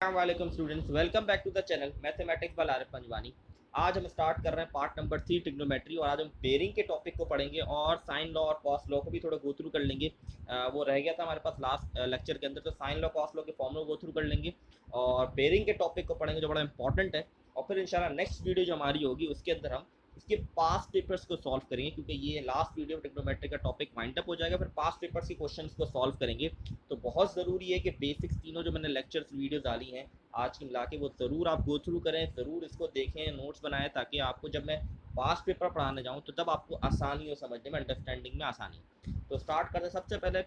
वालेकुम students, welcome back to the channel mathematics by Arif Panjwani. आज हम स्टार्ट कर रहे हैं पार्ट नंबर 3 ट्रिग्नोमेट्री और आज हम बेरिंग के टॉपिक को पढ़ेंगे और साइन लॉ और कॉस लॉ को भी थोड़ा गो थ्रू कर लेंगे। वो रह गया था हमारे पास लास्ट लेक्चर के अंदर, तो साइन लॉ कॉस लॉ के फॉर्मूला गो थ्रू कर लेंगे और बेरिंग के टॉपिक को पढ़ेंगे जो बड़ा इंपॉर्टेंट है। और फिर इंशाल्लाह नेक्स्ट वीडियो जो हमारी होगी उसके अंदर हम इसके पास्ट पेपर्स को सॉल्व करेंगे, क्योंकि ये लास्ट वीडियो ट्रिग्नोमेट्री का टॉपिक वाइंड अप हो जाएगा। फिर पास्ट पेपर्स के क्वेश्चंस को सॉल्व करेंगे। तो बहुत ज़रूरी है कि बेसिक्स तीनों जो मैंने लेक्चर्स वीडियो डाली हैं आज की मिला के, वो ज़रूर आप गो थ्रू करें, ज़रूर इसको देखें, नोट्स बनाएं, ताकि आपको जब मैं पास्ट पेपर पढ़ाने जाऊँ तो तब आपको आसानी हो समझने में, अंडरस्टैंडिंग में आसानी। तो स्टार्ट करते हैं। सबसे पहले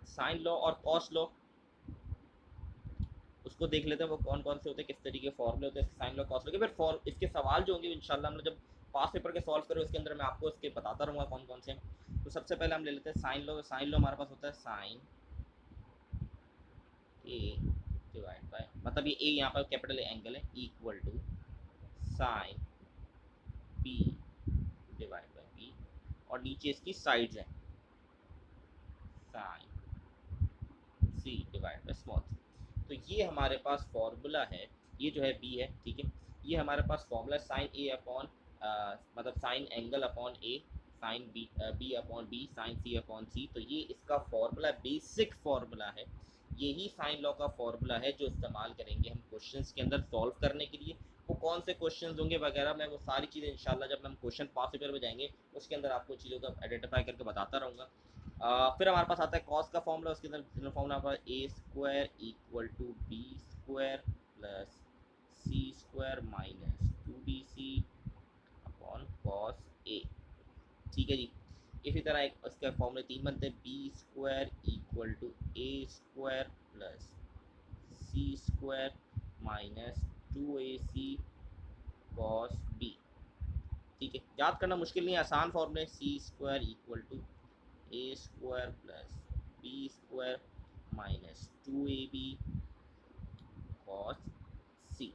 साइन लॉ और कॉस लॉ उसको देख लेते हैं, वो कौन कौन से होते हैं, किस तरीके के फॉर्मूले होते हैं साइन लॉ कॉस लॉ के। फिर इसके सवाल जो होंगे इंशाल्लाह हम लोग जब पास्ट पेपर के सॉल्व करें उसके अंदर मैं आपको इसके बताता रहूँगा कौन कौन से। तो सबसे पहले हम ले लेते हैं साइन लॉ। साइन लॉ हमारे पास होता है साइन ए डिवाइड बाय, मतलब ये ए यहाँ पर कैपिटल एंगल है, equal to sine B divide by b, और नीचे इसकी साइड्स हैं sine C divide by small c. तो ये हमारे पास फॉर्मूला है, ये जो है बी है, ठीक है। ये हमारे पास फॉर्मूला साइन ए अपॉन मतलब sine angle upon A, sine B B upon b, sine C upon c. तो ये इसका फॉर्मूला बेसिक फॉर्मूला है। यही साइन लॉ का फॉर्मूला है जो इस्तेमाल करेंगे हम क्वेश्चंस के अंदर सॉल्व करने के लिए। वो कौन से क्वेश्चंस होंगे वगैरह, मैं वो सारी चीज़ें इंशाल्लाह जब हम क्वेश्चन पास पेपर में जाएंगे उसके अंदर आपको चीज़ों का आइडेंटिफाई करके बताता रहूँगा। फिर हमारे पास आता है कॉस का फॉर्मूला। उसके अंदर जनरल फॉर्मूला हमारे पास a square equal to b square plus c square minus 2bc upon cos A, ठीक है जी। इसी तरह एक इसके फॉर्मूले 3 बनते हैं, b square equal to a square plus c square minus 2ac cos B, ठीक है। याद करना मुश्किल नहीं है, आसान फॉर्मूले। C square equal to a square plus b square minus 2ab cos C.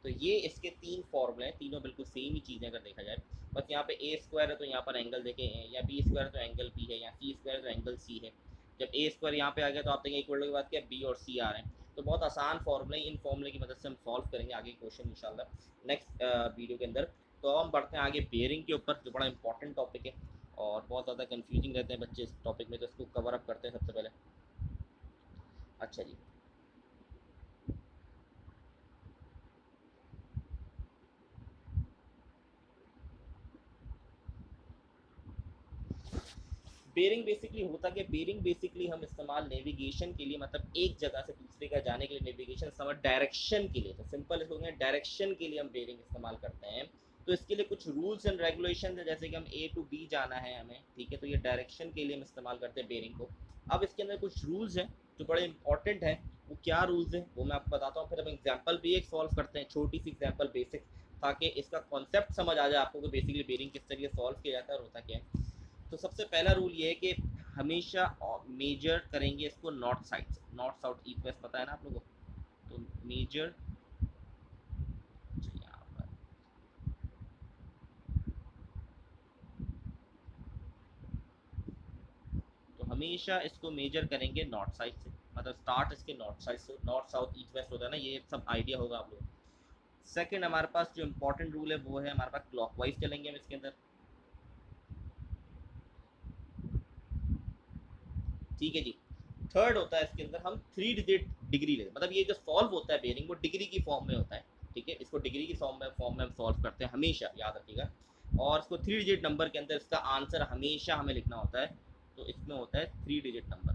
तो ये इसके तीन फॉर्मूले हैं, तीनों बिल्कुल सेम ही चीज़ें अगर देखा जाए। बस यहाँ पे ए स्क्वायर है तो यहाँ पर एंगल देखें हैं, या बी स्क्वायर है तो एंगल बी है, या सी स्क्वायर है तो एंगल सी है। जब ए स्क्वायर यहाँ पे आ गया तो आप देखेंगे इक्वल के बाद क्या बी और सी आ रहे हैं। तो बहुत आसान फॉर्मूले, इन फॉर्मूले की मदद से हम सॉल्व करेंगे आगे क्वेश्चन इंशाल्लाह नेक्स्ट वीडियो के अंदर। तो हम बढ़ते हैं आगे बेयरिंग के ऊपर, जो बड़ा इंपॉर्टेंट टॉपिक है और बहुत ज़्यादा कन्फ्यूजिंग रहते हैं बच्चे इस टॉपिक में, तो इसको कवर अप करते हैं सबसे पहले। अच्छा जी, बेरिंग बेसिकली होता क्या, बेरिंग बेसिकली हम इस्तेमाल नेविगेशन के लिए, मतलब एक जगह से दूसरी जगह जाने के लिए, नेविगेशन समझ डायरेक्शन के लिए। तो सिंपल इसको डायरेक्शन के लिए हम बेरिंग इस्तेमाल करते हैं। तो इसके लिए कुछ रूल्स एंड रेगुलेशन है, जैसे कि हम ए टू बी जाना है हमें, ठीक है। तो ये डायरेक्शन के लिए हम इस्तेमाल करते हैं बेरिंग को। अब इसके अंदर कुछ रूल्स हैं जो बड़े इंपॉर्टेंट हैं। वो क्या रूल्स हैं वो मैं आपको बताता हूँ, फिर हम एग्जाम्पल भी एक सॉल्व करते हैं, छोटी सी एग्जाम्पल बेसिक, ताकि इसका कॉन्सेप्ट समझ आ जाए आपको कि बेसिकली बेरिंग किस तरीके सॉल्व किया जाता है और होता क्या है। तो सबसे पहला रूल ये है कि हमेशा मेजर करेंगे इसको नॉर्थ साइड से। नॉर्थ साउथ ईस्ट वेस्ट पता है ना आप लोगों को, तो मेजर यहाँ पर, तो हमेशा इसको मेजर करेंगे नॉर्थ साइड से, मतलब स्टार्ट इसके नॉर्थ साइड से। नॉर्थ साउथ ईस्ट वेस्ट होता है ना, ये सब आइडिया होगा आप लोगों को। सेकेंड हमारे पास जो इंपॉर्टेंट रूल है वो है हमारे पास क्लॉकवाइज चलेंगे हम इसके अंदर, ठीक है जी। थर्ड होता है इसके अंदर हम 3 डिजिट डिग्री लेते, मतलब ये जो सॉल्व होता है बेरिंग वो डिग्री की फॉर्म में होता है, ठीक है। इसको डिग्री की फॉर्म में हम सॉल्व करते हैं हमेशा, याद रखिएगा। और इसको 3 डिजिट नंबर के अंदर इसका आंसर हमेशा हमें लिखना होता है। तो इसमें होता है 3 डिजिट नंबर,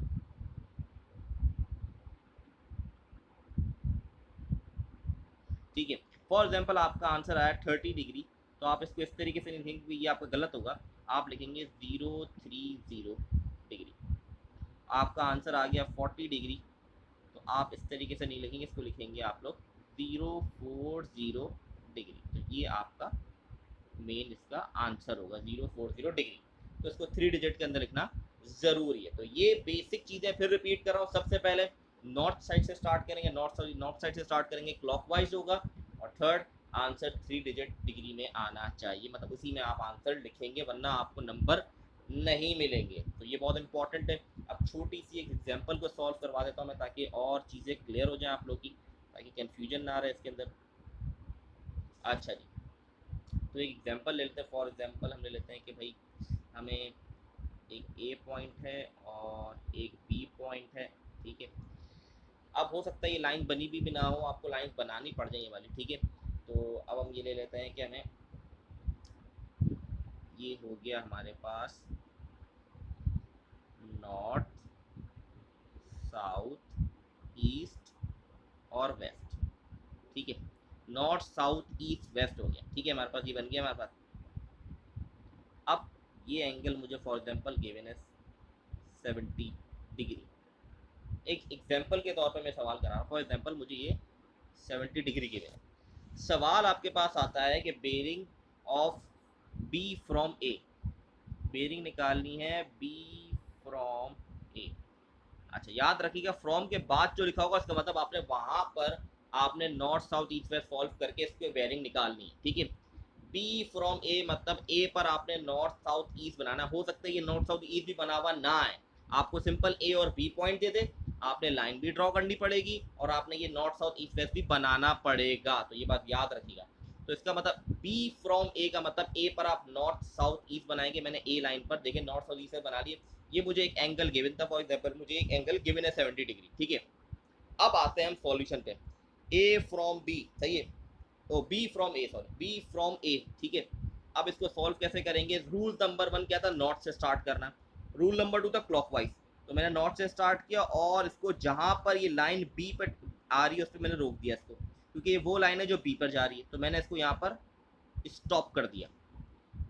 ठीक है। फॉर एग्जाम्पल आपका आंसर आया 30 डिग्री, तो आप इसको इस तरीके से नहीं लिखेंगे कि ये आपका गलत होगा, आप लिखेंगे 030 डिग्री। आपका आंसर आ गया 40 डिग्री, तो आप इस तरीके से नहीं लिखेंगे, इसको लिखेंगे आप लोग 040 डिग्री। तो ये आपका मेन इसका आंसर होगा 040 डिग्री। तो इसको 3 डिजिट के अंदर लिखना ज़रूरी है। तो ये बेसिक चीज़ें फिर रिपीट कर रहा हूँ। सबसे पहले नॉर्थ साइड से स्टार्ट करेंगे, नॉर्थ साइड से स्टार्ट करेंगे, क्लॉकवाइज होगा। और थर्ड, आंसर 3 डिजिट डिग्री में आना चाहिए, मतलब उसी में आप आंसर लिखेंगे, वरना आपको नंबर नहीं मिलेंगे। तो ये बहुत इंपॉर्टेंट है। अब छोटी सी एक एग्जांपल को सॉल्व करवा देता हूँ मैं, ताकि और चीज़ें क्लियर हो जाएं आप लोग की, ताकि कंफ्यूजन ना रहे इसके अंदर। अच्छा जी, तो एक एग्जांपल ले लेते हैं। फॉर एग्जांपल हम ले लेते हैं कि भाई हमें एक ए पॉइंट है और एक बी पॉइंट है, ठीक है। अब हो सकता है ये लाइन बनी भी ना हो, आपको लाइन बनानी पड़ जाए ये वाली, ठीक है। तो अब हम ये ले लेते हैं कि हमें ये हो गया हमारे पास नॉर्थ, साउथ, ईस्ट और वेस्ट, ठीक है। नॉर्थ साउथ ईस्ट वेस्ट हो गया, ठीक है, हमारे पास ये बन गया हमारे पास। अब ये एंगल मुझे फॉर एग्जांपल गिवन है 70 डिग्री। एक एग्जांपल के तौर पे मैं सवाल कर रहा हूँ, फॉर एग्जांपल मुझे ये 70 डिग्री गिवन है। सवाल आपके पास आता है कि bearing of B from A, bearing निकालनी है बी फ्रॉम ए। अच्छा, याद रखिएगा फ्रॉम के बाद जो लिखा होगा इसका मतलब आपने वहां पर आपने north south east west solve करके इसके बेरिंग निकालनी है, ठीक है। बी फ्रॉम ए मतलब ए पर आपने नॉर्थ साउथ ईस्ट बनाना। हो सकता है ये नॉर्थ साउथ ईस्ट भी बना हुआ ना है, आपको सिंपल ए और बी पॉइंट दे दे, आपने लाइन भी ड्रॉ करनी पड़ेगी और आपने ये नॉर्थ साउथ ईस्ट वेस्ट भी बनाना पड़ेगा। तो ये बात याद रखिएगा। तो इसका मतलब बी फ्रॉम ए का मतलब ए पर आप नॉर्थ साउथ ईस्ट बनाएंगे। मैंने ए लाइन पर देखे नॉर्थ साउथ ईस्ट बना लिए। ये मुझे एक एंगल गिवन था, फॉर एग्जांपल मुझे एक एंगल गिवन है 70 डिग्री, ठीक है। अब आते हैं हम सॉल्यूशन पे। ए फ्रॉम बी, सही है, O B from A, sorry B from A, ठीक है। अब इसको सॉल्व कैसे करेंगे? रूल नंबर 1 क्या था? नॉर्थ से स्टार्ट करना। रूल नंबर 2 था क्लॉकवाइज। तो मैंने नॉर्थ से स्टार्ट किया और इसको जहां पर ये लाइन बी पर आ रही है उस पर मैंने रोक दिया इसको, क्योंकि ये वो लाइन है जो बी पर जा रही है। तो मैंने इसको यहाँ पर स्टॉप कर दिया।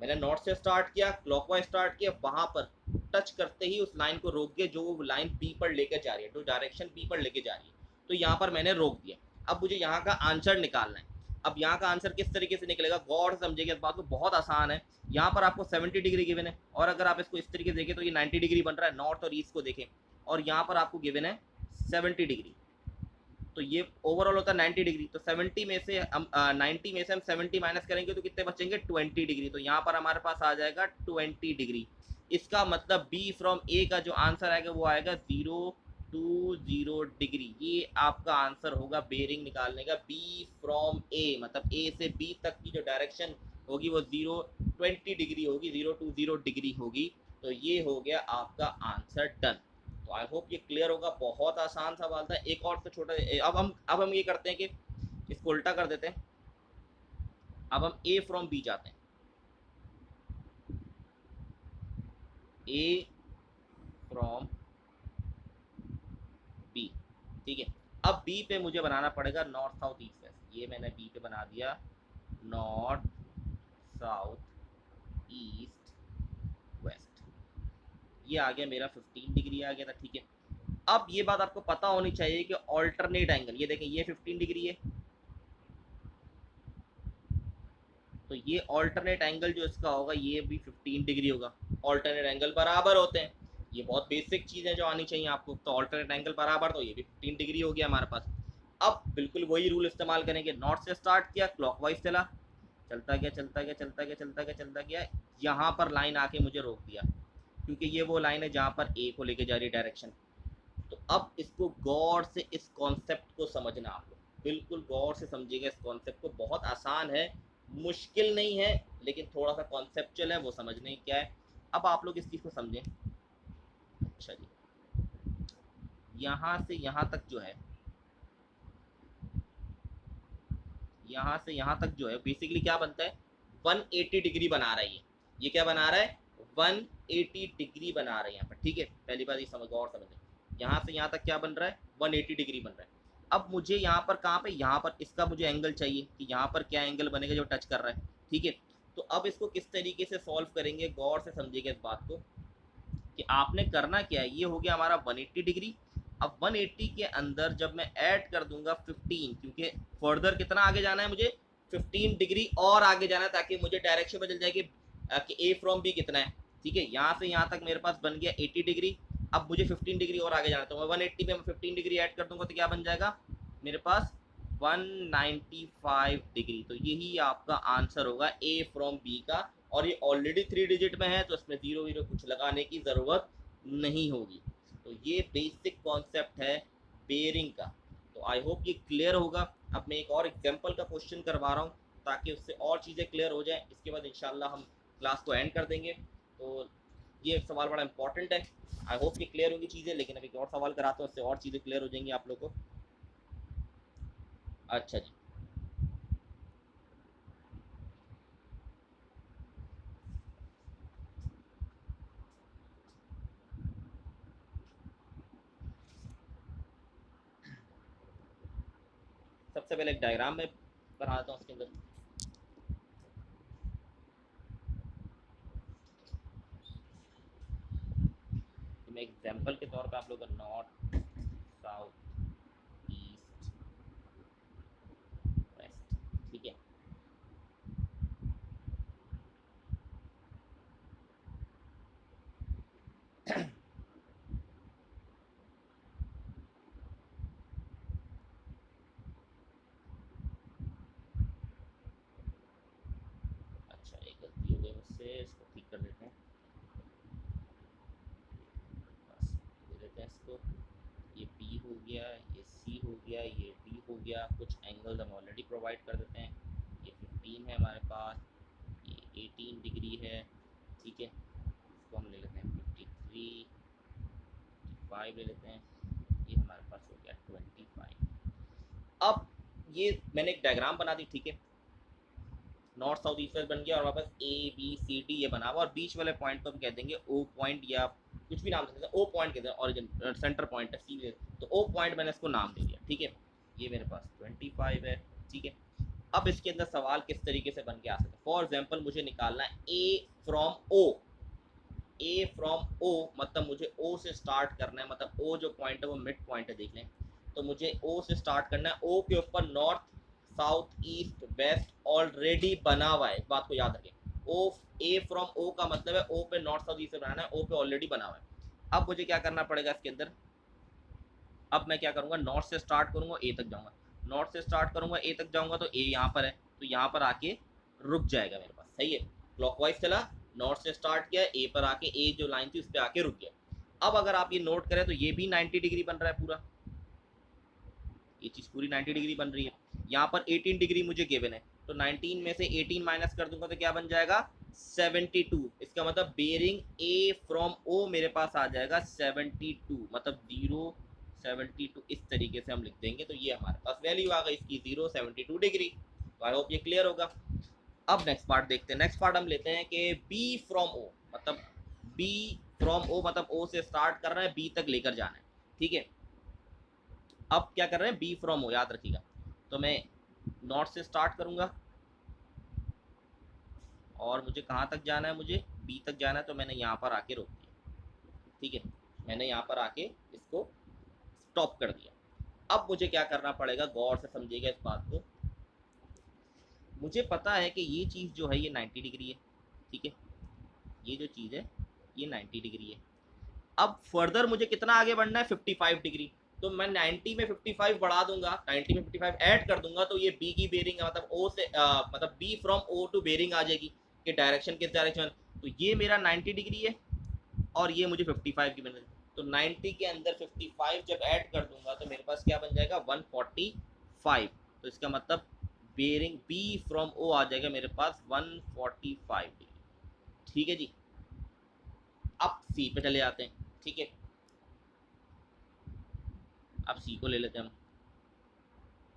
मैंने नॉर्थ से स्टार्ट किया, क्लॉकवाइज स्टार्ट किया, वहां पर टच करते ही उस लाइन को रोक दिया जो वो लाइन बी पर लेकर जा रही है, जो डायरेक्शन बी पर लेके जा रही है। तो यहाँ पर मैंने रोक दिया। अब मुझे यहाँ का आंसर निकालना है। अब यहाँ का आंसर किस तरीके से निकलेगा, गौर से समझिएगा इस बात को, बहुत आसान है। यहाँ पर आपको 70 डिग्री गिवन है और अगर आप इसको इस तरीके से देखें तो ये 90 डिग्री बन रहा है। नॉर्थ और ईस्ट को देखें और यहाँ पर आपको गिवन है 70 डिग्री। तो ये ओवरऑल होता है 90 डिग्री। तो 70 में से हम 90 में से हम 70 माइनस करेंगे तो कितने बचेंगे? 20 डिग्री। तो यहाँ पर हमारे पास आ जाएगा 20 डिग्री। इसका मतलब बी फ्रॉम ए का जो आंसर आएगा वो आएगा 020 डिग्री। ये आपका आंसर होगा बेरिंग निकालने का। बी फ्रॉम ए मतलब ए से बी तक की जो डायरेक्शन होगी वो 020 डिग्री होगी, 020 डिग्री होगी। तो ये हो गया आपका आंसर डन। तो आई होप ये क्लियर होगा। बहुत आसान सवाल था। एक और तो छोटा, अब हम ये करते हैं कि इसको उल्टा कर देते हैं। अब हम ए फ्रॉम बी जाते हैं। ए फ्रॉम बी, ठीक है। अब बी पे मुझे बनाना पड़ेगा नॉर्थ साउथ ईस्ट वेस्ट। ये मैंने बी पे बना दिया नॉर्थ साउथ ईस्ट वेस्ट। ये आ गया मेरा 15 डिग्री आ गया था, ठीक है। अब ये बात आपको पता होनी चाहिए कि ऑल्टरनेट एंगल, ये देखें ये 15 डिग्री है, तो ये ऑल्टरनेट एंगल जो इसका होगा ये भी 15 डिग्री होगा। ऑल्टरनेट एंगल बराबर होते हैं, ये बहुत बेसिक चीज़ है जो आनी चाहिए आपको। तो ऑल्टरनेट एंगल बराबर, तो ये भी 15 डिग्री हो गया हमारे पास। अब बिल्कुल वही रूल इस्तेमाल करेंगे। नॉर्थ से स्टार्ट किया, क्लॉकवाइज चला, चलता गया चलता गया चलता गया चलता गया चलता गया, यहाँ पर लाइन आके मुझे रोक दिया, क्योंकि ये वो लाइन है जहाँ पर ए को लेके जा रही है डायरेक्शन। तो अब इसको गौर से इस कॉन्सेप्ट को समझना आप लोग, बिल्कुल गौर से समझिएगा इस कॉन्सेप्ट को। बहुत आसान है, मुश्किल नहीं है, लेकिन थोड़ा सा कॉन्सेप्चुअल है, वो समझने क्या है। अब आप लोग इस चीज़ को समझें। अच्छा जी, यहाँ से यहाँ तक जो है, यहाँ से यहाँ तक जो है बेसिकली क्या बनता है, 180 डिग्री बना रहा है ये क्या बना रहा है? 180 डिग्री बना रहे हैं यहाँ पर, ठीक है। पहली बात ये समझ, गौर समझें। यहाँ से यहाँ तक क्या बन रहा है? 180 डिग्री बन रहा है। अब मुझे यहाँ पर कहाँ पे, यहाँ पर इसका मुझे एंगल चाहिए कि यहाँ पर क्या एंगल बनेगा जो टच कर रहा है, ठीक है। तो अब इसको किस तरीके से सॉल्व करेंगे, गौर से समझिएगा इस बात को कि आपने करना क्या है। ये हो गया हमारा 180 डिग्री। अब 180 के अंदर जब मैं ऐड कर दूंगा 15, क्योंकि फर्दर कितना आगे जाना है मुझे? 15 डिग्री और आगे जाना है, ताकि मुझे डायरेक्शन बदल जाए कि ए फ्रॉम बी कितना है, ठीक है। यहाँ से यहाँ तक मेरे पास बन गया 80 डिग्री। अब मुझे 15 डिग्री और आगे जाना है, तो मैं 180 में 15 डिग्री ऐड कर दूंगा तो क्या बन जाएगा मेरे पास? 195 डिग्री। तो यही आपका आंसर होगा ए फ्रॉम बी का। और ये ऑलरेडी 3 डिजिट में है, तो इसमें 0 0 कुछ लगाने की ज़रूरत नहीं होगी। तो ये बेसिक कॉन्सेप्ट है बेयरिंग का। तो आई होप ये क्लियर होगा। अब मैं एक और एग्जांपल का क्वेश्चन करवा रहा हूँ ताकि उससे और चीज़ें क्लियर हो जाएं। इसके बाद इंशाल्लाह हम क्लास को एंड कर देंगे। तो ये एक सवाल बड़ा इंपॉर्टेंट है। आई होप ये क्लियर होंगी चीज़ें, लेकिन अभी एक और सवाल कराता हूँ, उससे और चीज़ें क्लियर हो जाएंगी आप लोग को। अच्छा जी, सबसे पहले एक डायग्राम में बनाता हूँ उसके अंदर। तो मैं एग्जाम्पल के तौर पे आप लोग का नॉर्थ, साउथ, ईस्ट, वेस्ट, ठीक है। अच्छा, एक गलती हो गई मुझसे, इसको ठीक कर लेते हैं। बस दे देते हैं इसको। ये बी हो गया, ये सी हो गया, ये डी हो गया। कुछ एंगल हम ऑलरेडी प्रोवाइड कर देते हैं। ये 15 है हमारे पास, ये 18 डिग्री है, ठीक है। इसको हम ले लेते हैं 53, 5 ले लेते हैं। ये हमारे पास हो गया 25। अब ये मैंने एक डायग्राम बना दी, ठीक है। नॉर्थ साउथ ईस्ट वेस्ट बन गया और वापस ए बी सी डी ये बना हुआ, और बीच वाले पॉइंट को हम कह देंगे ओ पॉइंट, या कुछ भी नाम दे सकते हैं। ओ पॉइंट कहते हैं, ऑरिजिन सेंटर पॉइंट है सी, तो ओ पॉइंट मैंने इसको नाम दे दिया, ठीक है। ये मेरे पास 25 है, ठीक है। अब इसके अंदर सवाल किस तरीके से बन के आ सकता है। फॉर एग्जाम्पल मुझे निकालना है ए फ्रॉम ओ। ए फ्रॉम ओ मतलब मुझे ओ से स्टार्ट करना है, मतलब ओ जो पॉइंट है वो मिड पॉइंट है, देख लें। तो मुझे ओ से स्टार्ट करना है। ओ के ऊपर north south east west already बना हुआ है, इस बात को याद रखें। ओ, ए फ्रॉम ओ का मतलब है ओ पे नॉर्थ साउथ ईस्ट बनाना है, ओ पे ऑलरेडी बना हुआ है। अब मुझे क्या करना पड़ेगा इसके अंदर। अब मैं क्या करूंगा, नॉर्थ से स्टार्ट करूंगा, ए तक जाऊंगा। नॉर्थ से स्टार्ट करूंगा, ए तक जाऊंगा, तो ए यहाँ पर है, तो यहाँ पर आके रुक जाएगा मेरे पास, सही है। क्लॉकवाइज चला, नॉर्थ से स्टार्ट किया, ए पर आके, ए जो लाइन थी उस पर आके रुक गया। अब अगर आप ये नोट करें तो ये भी 90 डिग्री बन रहा है पूरा, ये चीज़ पूरी 90 डिग्री बन रही है। यहाँ पर 18 डिग्री मुझे गिवन है, तो 19 में से 18 माइनस कर दूंगा तो क्या बन जाएगा 72। इसका मतलब बेरिंग ए फ्रॉम ओ मेरे पास आ जाएगा 72, मतलब 0 72 इस तरीके से हम लिख देंगे। तो ये हमारे पास वैल्यू आ गई इसकी 0 72 डिग्री। तो आई होप ये क्लियर होगा। अब नेक्स्ट पार्ट देखते हैं। नेक्स्ट पार्ट हम लेते हैं कि बी फ्रॉम ओ, मतलब बी फ्रॉम ओ मतलब ओ से स्टार्ट कर रहा है, बी तक लेकर जाना है, ठीक है। अब क्या कर रहे हैं, बी फ्रॉम ओ, याद रखिएगा। तो मैं नॉर्थ से स्टार्ट करूंगा और मुझे कहाँ तक जाना है, मुझे बी तक जाना है, तो मैंने यहाँ पर आके रोक दिया, ठीक है। मैंने यहाँ पर आके इसको स्टॉप कर दिया। अब मुझे क्या करना पड़ेगा, गौर से समझिएगा इस बात को। मुझे पता है कि ये चीज़ जो है ये 90 डिग्री है, ठीक है। ये जो चीज़ है ये 90 डिग्री है। अब फर्दर मुझे कितना आगे बढ़ना है, 55 डिग्री। तो मैं 90 में 55 बढ़ा दूंगा, 90 में 55 ऐड कर दूंगा, तो ये बी की बेरिंग मतलब ओ से मतलब B from O to bearing आ जाएगी कि डायरेक्शन किस डायरेक्शन। तो ये मेरा 90 डिग्री है और ये मुझे 55 की बन, तो 90 के अंदर 55 जब ऐड कर दूंगा तो मेरे पास क्या बन जाएगा 145। तो इसका मतलब बेरिंग बी फ्रॉम ओ आ जाएगा मेरे पास 145 डिग्री, ठीक है जी। अब सी पे चले जाते हैं, ठीक है। अब सी को ले लेते हैं हम।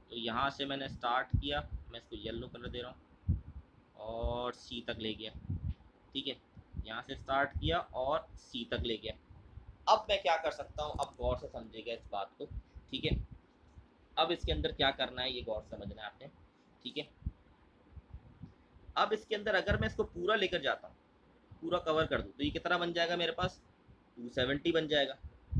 तो यहाँ से मैंने स्टार्ट किया, मैं इसको येलो कलर दे रहा हूँ, और सी तक ले गया, ठीक है। यहाँ से स्टार्ट किया और सी तक ले गया। अब मैं क्या कर सकता हूँ, अब गौर से समझिएगा इस बात को, ठीक है। अब इसके अंदर क्या करना है ये गौर से समझना है आपने, ठीक है। अब इसके अंदर अगर मैं इसको पूरा लेकर जाता हूँ, पूरा कवर कर दूँ, तो ये कितना बन जाएगा मेरे पास 270 बन जाएगा,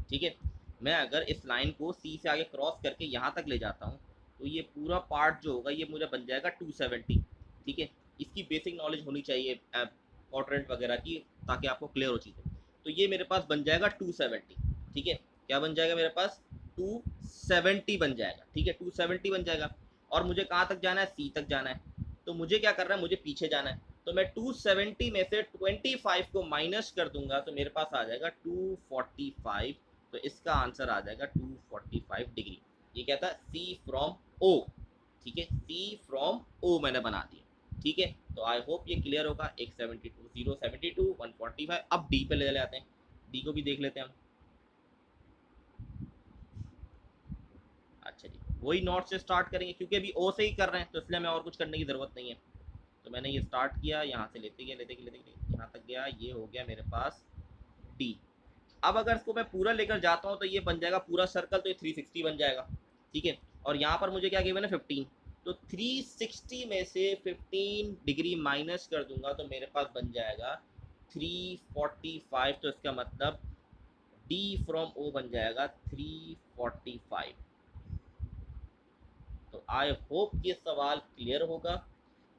ठीक है। मैं अगर इस लाइन को सी से आगे क्रॉस करके यहाँ तक ले जाता हूँ तो ये पूरा पार्ट जो होगा ये मुझे बन जाएगा 270, ठीक है। इसकी बेसिक नॉलेज होनी चाहिए क्वाड्रेंट वगैरह की, ताकि आपको क्लियर हो चीज़ें। तो ये मेरे पास बन जाएगा 270, ठीक है। क्या बन जाएगा मेरे पास 270 बन जाएगा, ठीक है। 270 बन जाएगा और मुझे कहाँ तक जाना है, सी तक जाना है। तो मुझे क्या करना है, मुझे पीछे जाना है। तो मैं 270 में से 25 को माइनस कर दूंगा तो मेरे पास आ जाएगा 245 तो इसका आंसर आ जाएगा 245 डिग्री। ये क्या था, सी फ्रॉम ओ, ठीक है, सी फ्रॉम ओ मैंने बना दिया, ठीक है। तो आई होप ये क्लियर होगा। एक 72 072 145। अब डी पे ले जाते हैं, डी को भी देख लेते हैं हम। अच्छा जी, वही नॉट से स्टार्ट करेंगे क्योंकि अभी ओ से ही कर रहे हैं, तो इसलिए हमें और कुछ करने की ज़रूरत नहीं है। तो मैंने ये स्टार्ट किया, यहाँ से लेते गए लेते गए लेते गए यहाँ तक गया, ये हो गया मेरे पास डी। अब अगर इसको मैं पूरा लेकर जाता हूँ तो ये बन जाएगा पूरा सर्कल, तो ये 360 बन जाएगा, ठीक है। और यहाँ पर मुझे क्या गिवन है 15, तो 360 में से 15 डिग्री माइनस कर दूंगा तो मेरे पास बन जाएगा 345। तो इसका मतलब डी फ्रॉम ओ बन जाएगा 345। तो आई होप ये सवाल क्लियर होगा।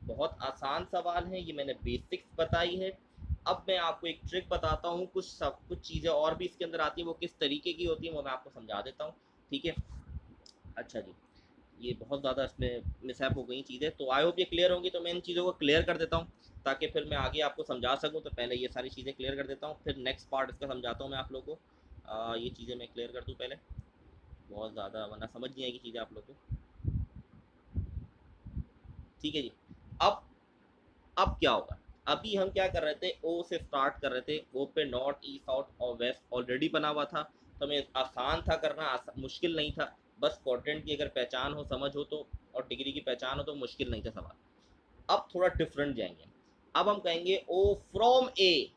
बहुत आसान सवाल है, ये मैंने बेसिक्स बताई है। अब मैं आपको एक ट्रिक बताता हूँ, कुछ चीज़ें और भी इसके अंदर आती हैं, वो किस तरीके की होती हैं वो मैं आपको समझा देता हूँ, ठीक है। अच्छा जी, ये बहुत ज़्यादा इसमें मिसहैप हो गई चीज़ें, तो आई होप ये क्लियर होंगी। तो मैं इन चीज़ों को क्लियर कर देता हूँ ताकि फिर मैं आगे आपको समझा सकूँ। तो पहले ये सारी चीज़ें क्लियर कर देता हूँ, फिर नेक्स्ट पार्ट इसका समझाता हूँ मैं आप लोगों को। ये चीज़ें मैं क्लियर कर दूँ पहले, बहुत ज़्यादा वरना समझ नहीं आएगी चीज़ें आप लोग को, ठीक है जी। अब क्या होगा, अभी हम क्या कर रहे थे, ओ से स्टार्ट कर रहे थे, ओ पे नॉर्थ ईस्ट साउथ और वेस्ट ऑलरेडी बना हुआ था, तो हमें आसान था करना, मुश्किल नहीं था। बस क्वाड्रेंट की अगर पहचान हो, समझ हो तो, और डिग्री की पहचान हो तो मुश्किल नहीं था सवाल। अब थोड़ा डिफरेंट जाएंगे, अब हम कहेंगे ओ फ्रॉम ए,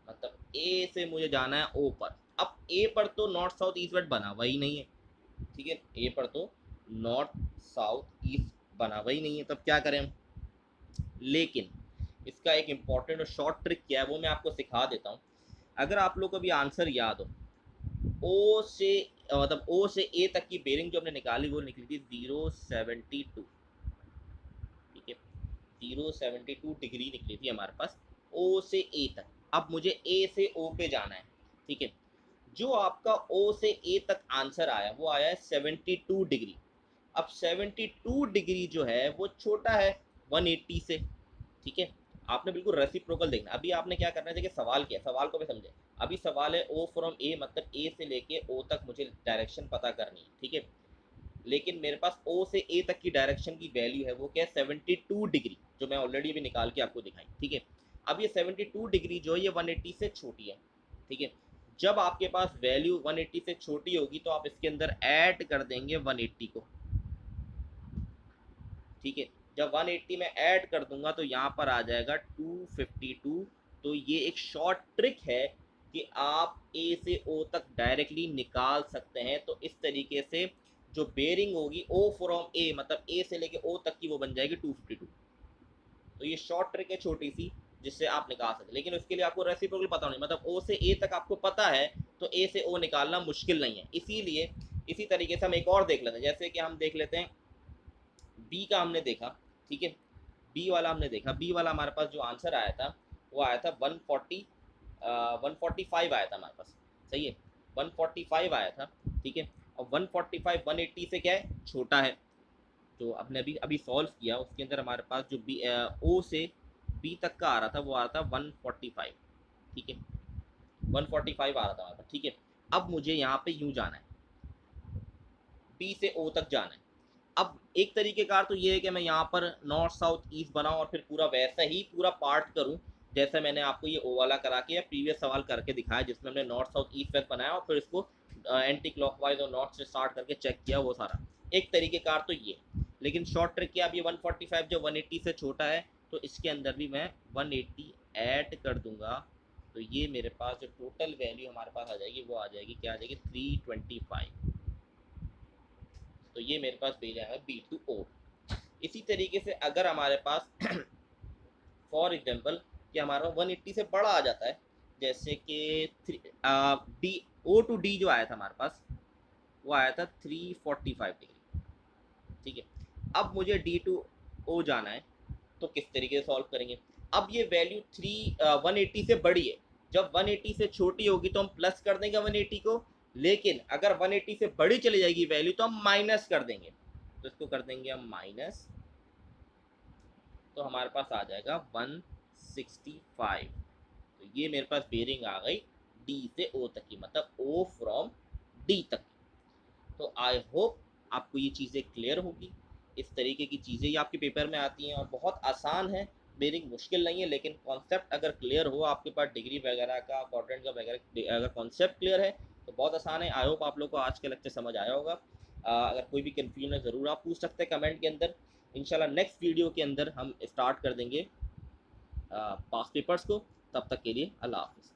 मतलब ए से मुझे जाना है ओ पर। अब ए पर तो नॉर्थ साउथ ईस्ट वेस्ट बना हुआ ही नहीं है, ठीक है, ए पर तो नॉर्थ साउथ ईस्ट बना हुआ ही नहीं है, तब क्या करें हम। लेकिन इसका एक इम्पॉर्टेंट और शॉर्ट ट्रिक क्या है वो मैं आपको सिखा देता हूँ। अगर आप लोग को भी आंसर याद हो, ओ से मतलब ओ से ए तक की बेरिंग जो हमने निकाली वो निकली थी 072, ठीक है, 072 डिग्री निकली थी हमारे पास ओ से ए तक। अब मुझे ए से ओ पे जाना है, ठीक है। जो आपका ओ से ए तक आंसर आया वो आया है 72 डिग्री। अब 72 डिग्री जो है वो छोटा है 180 से, ठीक है। आपने बिल्कुल रेसिप्रोकल देखना। अभी आपने क्या करना है, देखिए सवाल क्या है, सवाल को भी समझे। अभी सवाल है ओ फ्रॉम ए, मतलब ए से लेके ओ तक मुझे डायरेक्शन पता करनी है, ठीक है। लेकिन मेरे पास ओ से ए तक की डायरेक्शन की वैल्यू है वो क्या है 72 डिग्री, जो मैं ऑलरेडी अभी निकाल के आपको दिखाई, ठीक है। अब ये 72 डिग्री जो है ये 180 से छोटी है, ठीक है। जब आपके पास वैल्यू 180 से छोटी होगी तो आप इसके अंदर ऐड कर देंगे 180 को, ठीक है। जब 180 में ऐड कर दूंगा तो यहाँ पर आ जाएगा 252। तो ये एक शॉर्ट ट्रिक है कि आप ए से ओ तक डायरेक्टली निकाल सकते हैं। तो इस तरीके से जो बेरिंग होगी ओ फ्रॉम ए, मतलब ए से लेके ओ तक की, वो बन जाएगी 252। तो ये शॉर्ट ट्रिक है छोटी सी, जिससे आप निकाल सकते हैं। लेकिन उसके लिए आपको रेसिप्रोकल पता होनी, मतलब ओ से ए तक आपको पता है तो ए से ओ निकालना मुश्किल नहीं है। इसीलिए इसी तरीके से हम एक और देख लेते हैं, जैसे कि हम देख लेते हैं बी का हमने देखा, ठीक है। बी वाला हमने देखा, बी वाला हमारे पास जो आंसर आया था वो आया था 145 आया था हमारे पास, सही है, 145 आया था, ठीक है। और 145 180 से क्या है, छोटा है। जो आपने अभी अभी सॉल्व किया उसके अंदर हमारे पास जो बी ओ से बी तक का आ रहा था वो आ रहा था 145, ठीक है, 145 आ रहा था हमारे पास, ठीक है। अब मुझे यहाँ पे यूँ जाना है, बी से ओ तक जाना है। अब एक तरीके का तो ये है कि मैं यहाँ पर नॉर्थ साउथ ईस्ट बनाऊँ और फिर पूरा वैसा ही पूरा पार्ट करूँ जैसे मैंने आपको ये ओ वाला करा के या प्रीवियस सवाल करके दिखाया, जिसमें हमने नॉर्थ साउथ ईस्ट वेस्ट बनाया और फिर इसको एंटी क्लॉकवाइज और नॉर्थ से स्टार्ट करके चेक किया, वो सारा एक तरीके का तो ये। लेकिन शॉर्ट ट्रिक क्या, अभी 145 जो 180 से छोटा है तो इसके अंदर भी मैं 180 ऐड कर दूंगा। तो ये मेरे पास जो टोटल वैल्यू हमारे पास आ जाएगी वो आ जाएगी, क्या आ जाएगी, 325। तो ये मेरे पास भेजा है बी टू ओ। इसी तरीके से अगर हमारे पास फॉर एग्जांपल कि हमारा 180 से बड़ा आ जाता है, जैसे कि डी ओ टू डी जो आया था हमारे पास वो आया था 345 डिग्री, ठीक है। अब मुझे डी टू ओ जाना है तो किस तरीके से सॉल्व करेंगे। अब ये वैल्यू 180 से बड़ी है, जब 180 से छोटी होगी तो हम प्लस कर देंगे 180 को, लेकिन अगर 180 से बड़ी चली जाएगी वैल्यू तो हम माइनस कर देंगे। तो इसको कर देंगे हम माइनस, तो हमारे पास आ जाएगा 165। तो ये मेरे पास बेरिंग आ गई डी से ओ तक की, मतलब ओ फ्रॉम डी तक की। तो आई होप आपको ये चीज़ें क्लियर होगी। इस तरीके की चीज़ें ही आपके पेपर में आती हैं और बहुत आसान है, मेरी मुश्किल नहीं है, लेकिन कॉन्सेप्ट अगर क्लियर हो आपके पास डिग्री वगैरह का, कॉन्टेंट का वगैरह, अगर कॉन्सेप्ट क्लियर है तो बहुत आसान है। आई होप आप लोग को आज का लेक्चर समझ आया होगा। अगर कोई भी कन्फ्यूजन है ज़रूर आप पूछ सकते हैं कमेंट के अंदर। इंशाल्लाह नेक्स्ट वीडियो के अंदर हम स्टार्ट कर देंगे पास पेपर्स को। तब तक के लिए अल्लाह हाफिज़।